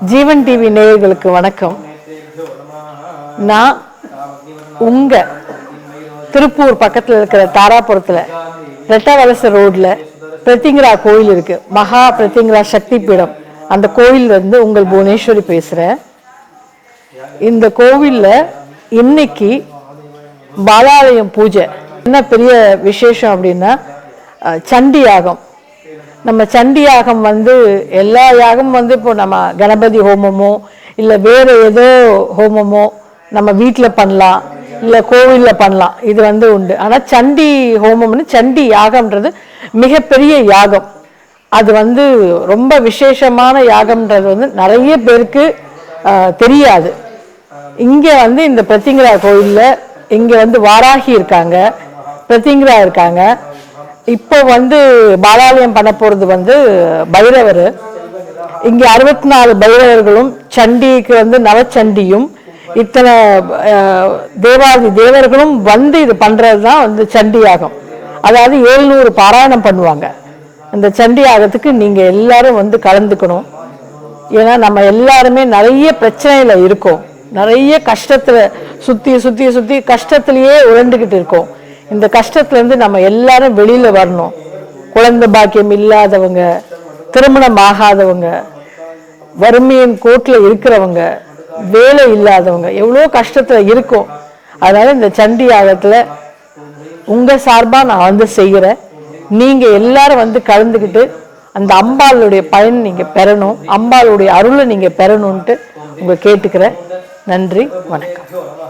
ஜீவன் TV நேயர்களுக்கு வணக்கம். நான் உங்க திருப்பூர் பக்கத்தில் இருக்கிற தாராபுரத்தில் ரெட்டவலச ரோட்ல பிரத்திங்கரா கோயில் இருக்கு. மகா பிரத்திங்கரா சக்தி பீடம். அந்த கோயில் உங்கள் புவனேஸ்வரி பேசுறேன். இந்த கோவில்ல இன்னைக்கு பாலாலயம் பூஜை. என்ன பெரிய விசேஷம் அப்படின்னா சண்டி யாகம். நம்ம சண்டி யாகம் எல்லா யாகம் இப்போ நம்ம கணபதி ஹோமமோ இல்லை வேறு ஏதோ ஹோமமோ நம்ம வீட்டில் பண்ணலாம், இல்லை கோவிலில் பண்ணலாம். இது உண்டு. ஆனால் சண்டி ஹோமம்னு சண்டி யாகம்ன்றது மிகப்பெரிய யாகம். அது ரொம்ப விசேஷமான யாகம்ன்றது நிறைய பேருக்கு தெரியாது. இங்கே இந்த பிரத்திங்கரா கோயிலில் இங்கே வாராகி இருக்காங்க, பிரத்திங்கரா இருக்காங்க. இப்போ பாலாலயம் பண்ண போகிறது பைரவர். இங்கே 64 பைரவர்களும் சண்டிக்கு நவச்சண்டியும் இத்தனை தேவாதி தேவர்களும் இது பண்ணுறது தான் சண்டி யாகம். அதாவது 700 பாராயணம் பண்ணுவாங்க. அந்த சண்டி யாகத்துக்கு நீங்கள் எல்லாரும் கலந்துக்கணும். ஏன்னா நம்ம எல்லாருமே நிறைய பிரச்சனையில் இருக்கோம், நிறைய கஷ்டத்தில் சுற்றி சுற்றி சுற்றி கஷ்டத்துலேயே உழண்டுக்கிட்டு இருக்கோம். இந்த கஷ்டத்துலேருந்து நம்ம எல்லாரும் வெளியில் வரணும். குழந்தை பாக்கியம் இல்லாதவங்க, திருமணம் ஆகாதவங்க, வறுமையின் கோட்டில் இருக்கிறவங்க, வேலை இல்லாதவங்க எவ்வளோ கஷ்டத்தில் இருக்கும். அதனால் இந்த சண்டி யாகத்தில் உங்கள் சார்பாக நான் செய்கிறேன். நீங்கள் எல்லாரும் கலந்துக்கிட்டு அந்த அம்பாளுடைய பயன் நீங்கள் பெறணும், அம்பாளுடைய அருளை நீங்கள் பெறணுன்ட்டு உங்கள் கேட்டுக்கிறேன். நன்றி, வணக்கம்.